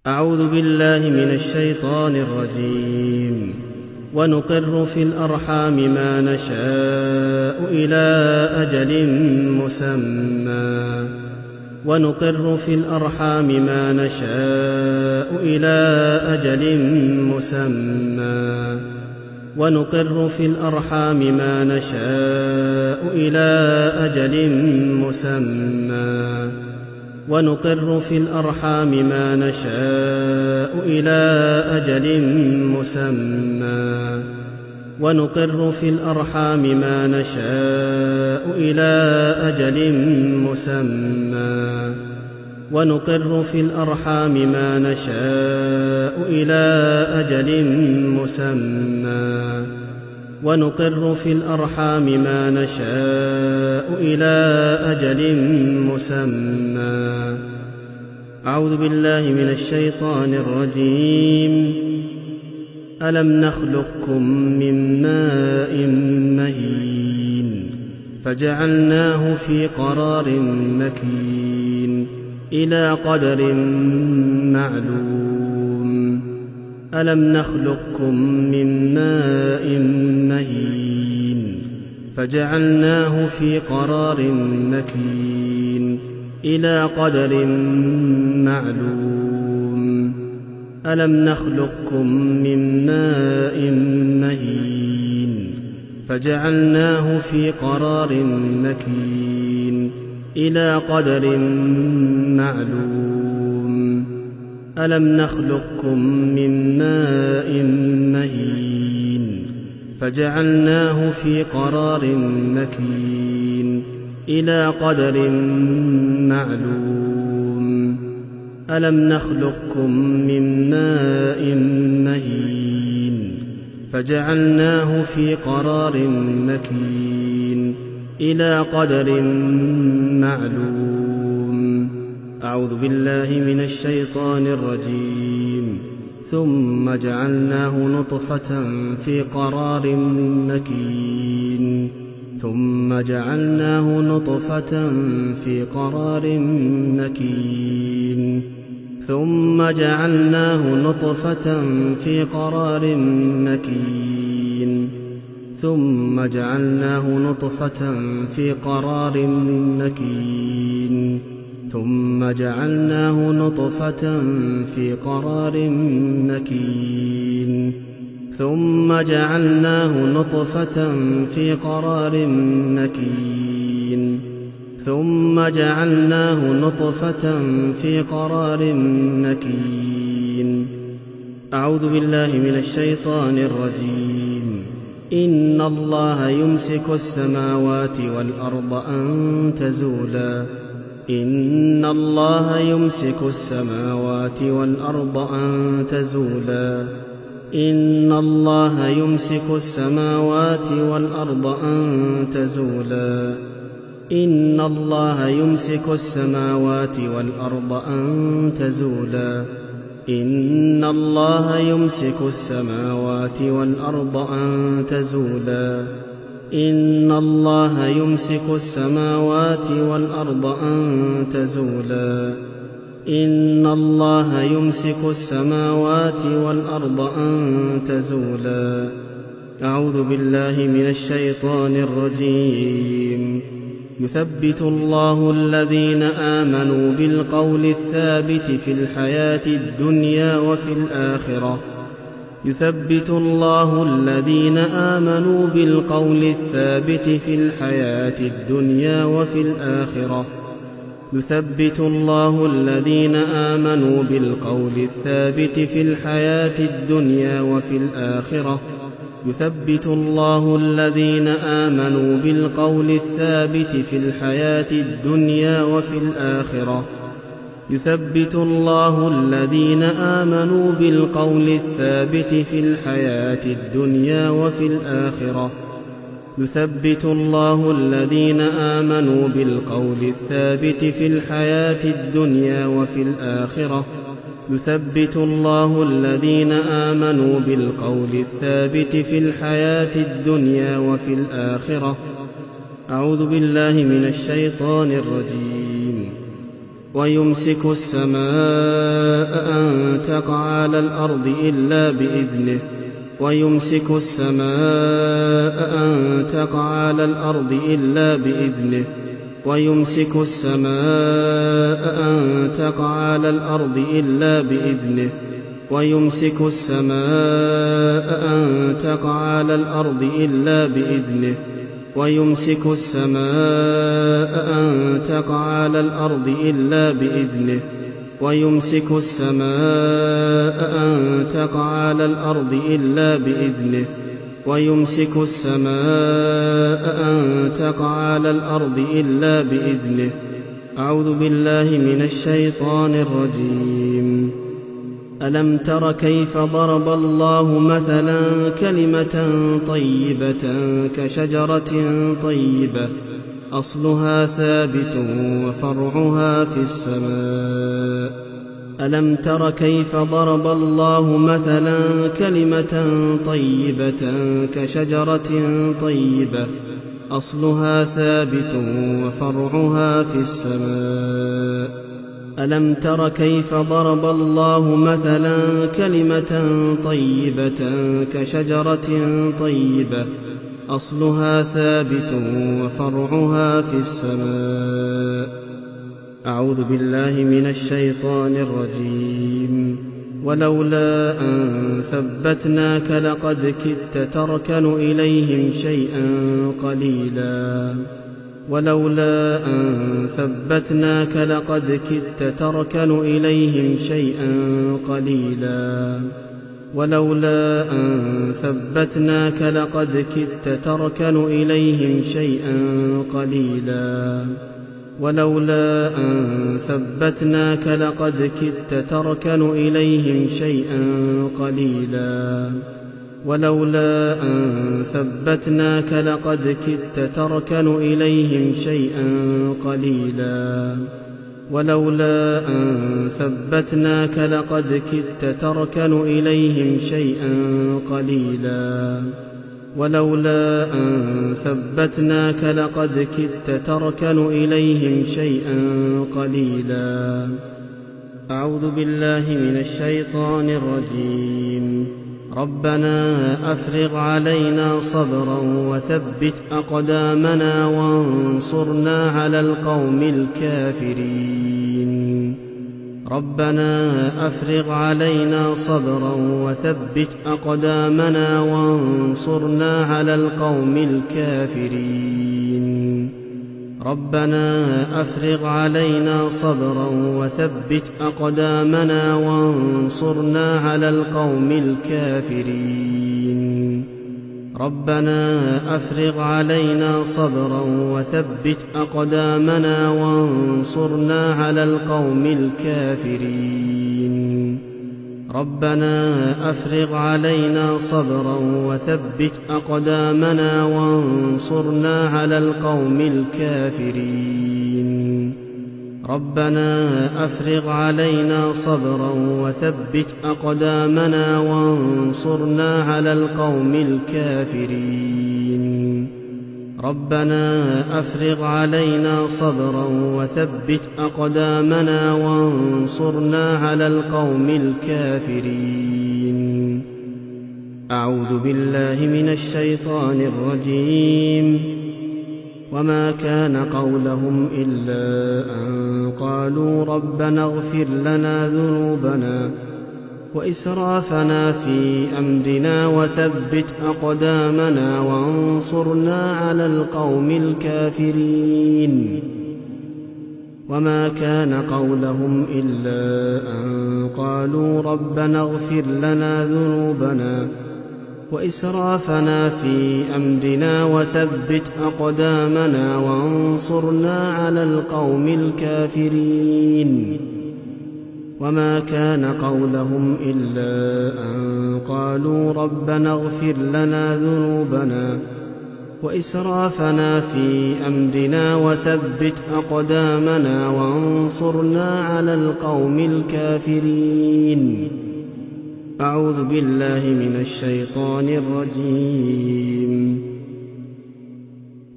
أعوذ بالله من الشيطان الرجيم. ونقر في الأرحام ما نشاء إلى أجل مسمى ونقر في الأرحام ما نشاء إلى أجل مسمى ونقر في الأرحام ما نشاء إلى أجل مسمى ونقر في الأرحام ما نشاء إلى أجل مسمى ونقر في الأرحام ما نشاء إلى أجل مسمى ونقر في الأرحام ما نشاء إلى أجل مسمى ونقر في الأرحام ما نشاء إلى أجل مسمى. أعوذ بالله من الشيطان الرجيم. ألم نخلقكم من ماء مهين فجعلناه في قرار مكين إلى قدر معلوم. ألم نخلقكم من ماء مهين فجعلناه في قرار مكين إلى قدر معلوم. ألم نخلقكم من ماء مهين فجعلناه في قرار مكين إلى قدر معلوم. ألم نخلقكم من ماء مهين فجعلناه في قرار مكين إلى قدر معلوم. ألم نخلقكم من ماء مهين فجعلناه في قرار مكين إلى قدر معلوم. أعوذ بالله من الشيطان الرجيم. ثم جعلناه نطفة في قرار مكين ثم جعلناه نطفة في قرار مكين ثم جعلناه نطفة في قرار مكين ثم جعلناه نطفة في قرار مكين ثم جعلناه نطفة في قرار مكين ثم جعلناه نطفة في قرار مكين ثم جعلناه نطفة في قرار مكين. أعوذ بالله من الشيطان الرجيم. إن الله يمسك السماوات والأرض أن تزولا إن الله يمسك السماوات والأرض أن تزولا إن الله يمسك السماوات والأرض أن تزولا إن الله يمسك السماوات والأرض أن تزولا إن الله يمسك السماوات والأرض أن تزولا إن الله يمسك السماوات والأرض أن تزولا إن الله يمسك السماوات والأرض أن تزولا. أعوذ بالله من الشيطان الرجيم. يثبت الله الذين آمنوا بالقول الثابت في الحياة الدنيا وفي الآخرة يثبت الله الذين آمنوا بالقول الثابت في الحياة الدنيا وفي الآخرة يثبت الله الذين آمنوا بالقول الثابت في الحياة الدنيا وفي الآخرة يثبت الله الذين آمنوا بالقول الثابت في الحياة الدنيا وفي الآخرة يثبت الله الذين آمنوا بالقول الثابت في الحياة الدنيا وفي الآخرة يثبت الله الذين آمنوا بالقول الثابت في الحياة الدنيا وفي الآخرة يثبت الله الذين آمنوا بالقول الثابت في الحياة الدنيا وفي الآخرة. أعوذ بالله من الشيطان الرجيم. ويمسك السماء أن تقع على الأرض إلا بإذنه ويمسك السماء أن تقع على الأرض إلا بإذنه ويمسك السماء أن تقع على الأرض إلا بإذنه ويمسك السماء أن تقع على الأرض إلا بإذنه ويمسك السماء أن تقع على الأرض إلا بإذنه ويمسك السماء أن تقع على الأرض إلا بإذنه ويمسك السماء أن تقع على الأرض إلا بإذنه. أعوذ بالله من الشيطان الرجيم. ألم تر كيف ضرب الله مثلا كلمة طيبة كشجرة طيبة أصلها ثابت وفرعها في السماء. ألم تر كيف ضرب الله مثلا كلمة طيبة كشجرة طيبة أصلها ثابت وفرعها في السماء. ألم تر كيف ضرب الله مثلا كلمة طيبة كشجرة طيبة أصلها ثابت وفرعها في السماء. أعوذ بالله من الشيطان الرجيم. ولولا أن ثبتناك لقد كدت تركن إليهم شيئا قليلا. ولولا أن ثبتناك لقد كدت تركن إليهم شيئا قليلا. ولولا أن ثبتناك لقد كدت تركن إليهم شيئا قليلا. ولولا أن ثبتناك لقد كدت تركن إليهم شيئا قليلا. ولولا أن ثبتناك لقد كدت تركن إليهم شيئا قليلا. ولولا أن ثبتناك لقد كدت تركن إليهم شيئا قليلا. ولولا أن ثبتناك لقد كدت تركن إليهم شيئا قليلا. أعوذ بالله من الشيطان الرجيم. ربنا أفرغ علينا صبرا وثبت أقدامنا وانصرنا على القوم الكافرين. ربنا أفرغ علينا صبرا وثبت أقدامنا وانصرنا على القوم الكافرين. ربنا أفرغ علينا صبرا وثبت أقدامنا وانصرنا على القوم الكافرين. ربنا أفرغ علينا صبرا وثبت أقدامنا وانصرنا على القوم الكافرين. ربنا أفرغ علينا صبرا وثبت أقدامنا وانصرنا على القوم الكافرين. ربنا أفرغ علينا صبرا وثبت أقدامنا وانصرنا على القوم الكافرين. ربنا أفرغ علينا صبرا وثبت أقدامنا وانصرنا على القوم الكافرين. أعوذ بالله من الشيطان الرجيم. وما كان قولهم إلا أن قالوا ربنا اغفر لنا ذنوبنا وإسرافنا في أمرنا وثبت أقدامنا وانصرنا على القوم الكافرين. وما كان قولهم إلا أن قالوا ربنا اغفر لنا ذنوبنا وإسرافنا في أمرنا وثبت أقدامنا وانصرنا على القوم الكافرين. وما كان قولهم إلا أن قالوا ربنا اغفر لنا ذنوبنا وإسرافنا في أمرنا وثبت أقدامنا وانصرنا على القوم الكافرين. أعوذ بالله من الشيطان الرجيم.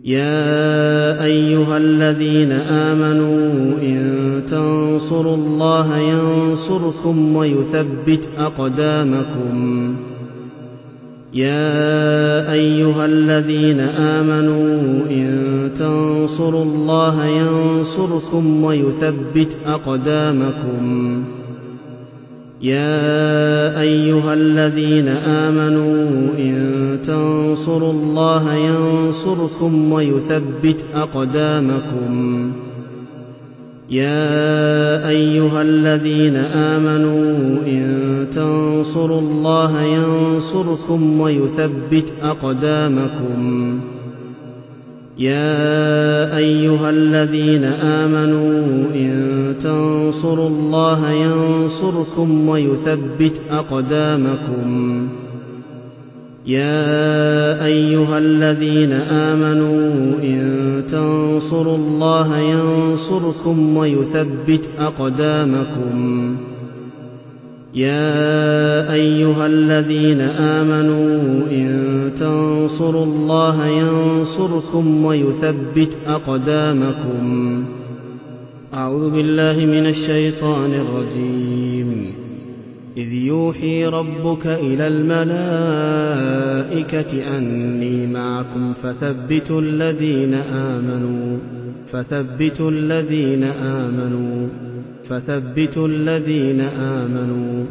يا أيها الذين آمنوا إن تنصروا الله ينصركم ويثبت أقدامكم يا أيها الذين آمنوا إن تنصروا الله ينصركم ويثبت أقدامكم يا أيها الذين آمنوا إن تنصروا الله ينصركم ويثبت أقدامكم يا أيها الذين آمنوا إن تنصروا الله ينصركم ويثبت أقدامكم يا أيها الذين آمنوا إن تنصروا الله ينصركم ويثبت أقدامكم يا أيها الذين آمنوا إن تنصروا الله ينصركم ويثبت أقدامكم يا أيها الذين آمنوا إن تنصروا الله ينصركم ويثبت أقدامكم أعوذ بالله من الشيطان الرجيم إذ يوحي ربك إلى الملائكة أني معكم فثبتوا الذين آمنوا فثبتوا الذين آمنوا فثبتوا الذين آمنوا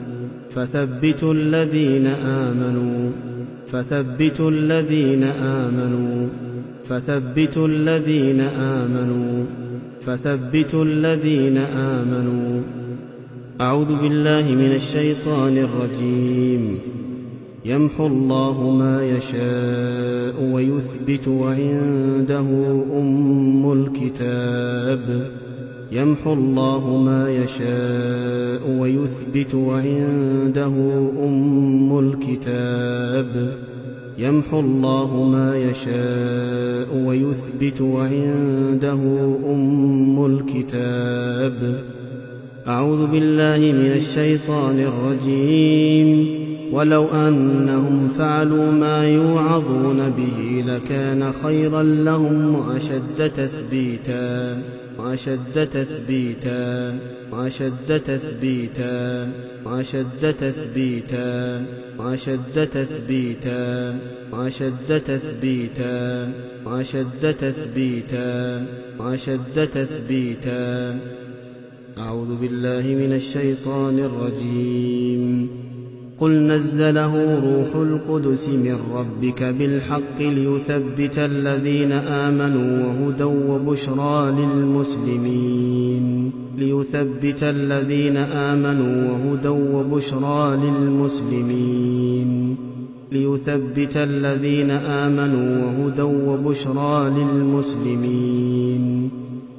فثبتوا الذين آمنوا فثبتوا الذين آمنوا فثبتوا الذين آمنوا فثبتوا الذين آمنوا أعوذ بالله من الشيطان الرجيم يمحو الله ما يشاء ويثبت وعنده أم الكتاب يمحو الله ما يشاء ويثبت وعنده أم الكتاب يمحو الله ما يشاء ويثبت وعنده أم الكتاب أعوذ بالله من الشيطان الرجيم ولو أنهم فعلوا ما يوعظون به لكان خيرا لهم وأشد تثبيتا وأشد تثبيتا وأشد تثبيتا وأشد تثبيتا وأشد تثبيتا وأشد تثبيتا وأشد تثبيتا وأشد تثبيتا أعوذ بالله من الشيطان الرجيم قل نزله روح القدس من ربك بالحق ليثبت الذين آمنوا وهدى وبشرى للمسلمين ليثبت الذين آمنوا وهدى وبشرى للمسلمين ليثبت الذين آمنوا وهدى وبشرى للمسلمين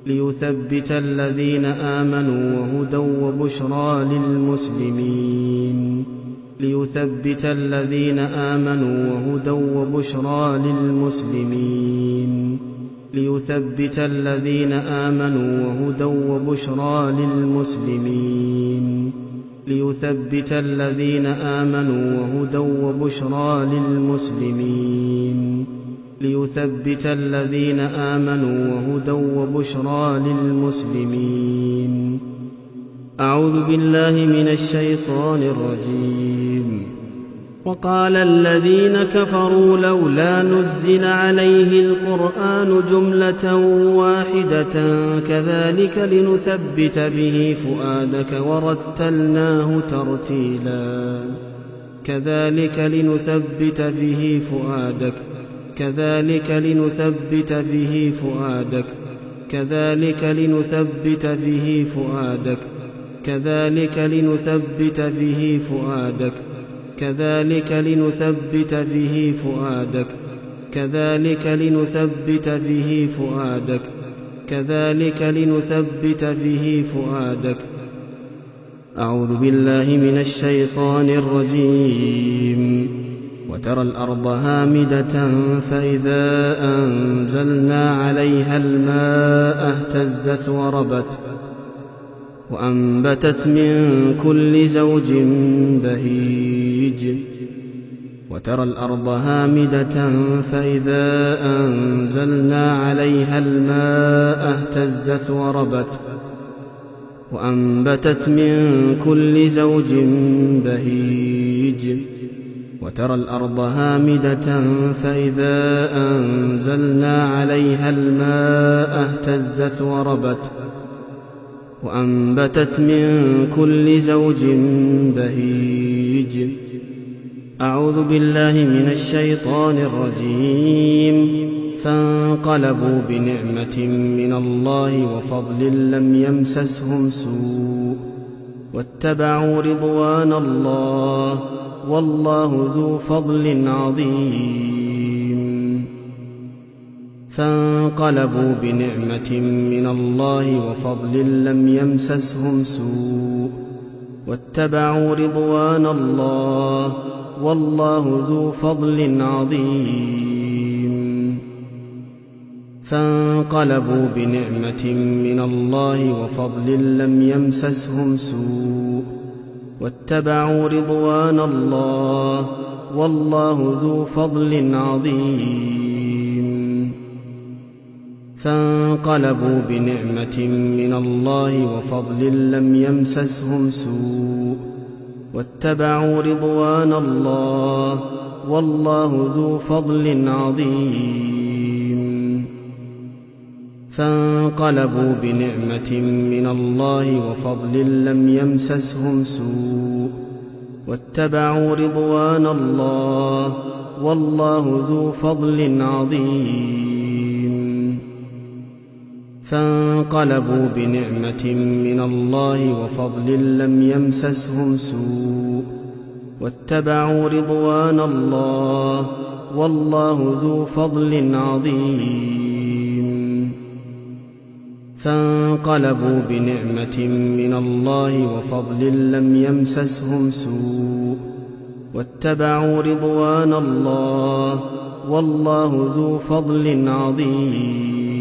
ليثبت الذين آمنوا وهدى وبشرى للمسلمين ليثبت الذين آمنوا وهدى وبشرى للمسلمين ليثبت الذين آمنوا وهدى وبشرى للمسلمين ليثبت الذين آمنوا وهدى وبشرى للمسلمين ليثبت الذين آمنوا وهدى وبشرى للمسلمين أعوذ بالله من الشيطان الرجيم وقال الذين كفروا لولا نزل عليه القرآن جملة واحدة كذلك لنثبت به فؤادك ورتلناه ترتيلا كذلك لنثبت به فؤادك كذلك لنثبت به فؤادك كذلك لنثبت به فؤادك كذلك لنثبت به فؤادك كذلك لنثبت به فؤادك كذلك لنثبت به فؤادك كذلك لنثبت به فؤادك أعوذ بالله من الشيطان الرجيم وترى الأرض هامدة فإذا أنزلنا عليها الماء اهتزت وربت وأنبتت من كل زوج بهيج وترى الأرض هامدة فإذا أنزلنا عليها الماء اهتزت وربت وأنبتت من كل زوج بهيج وترى الأرض هامدة فإذا أنزلنا عليها الماء اهتزت وربت وأنبتت من كل زوج بهيج. أعوذ بالله من الشيطان الرجيم. فانقلبوا بنعمة من الله وفضل لم يمسسهم سوء واتبعوا رضوان الله والله ذو فضل عظيم. فانقلبوا بنعمة من الله وفضل لم يمسسهم سوء واتبعوا رضوان الله والله ذو فضل عظيم. فانقلبوا بنعمة من الله وفضل لم يمسسهم سوء واتبعوا رضوان الله والله ذو فضل عظيم. فانقلبوا بنعمة من الله وفضل لم يمسسهم سوء واتبعوا رضوان الله والله ذو فضل عظيم. فانقلبوا بنعمة من الله وفضل لم يمسسهم سوء واتبعوا رضوان الله والله ذو فضل عظيم. فانقلبوا بنعمة من الله وفضل لم يمسسهم سوء واتبعوا رضوان الله والله ذو فضل عظيم. فانقلبوا بنعمة من الله وفضل لم يمسسهم سوء واتبعوا رضوان الله والله ذو فضل عظيم.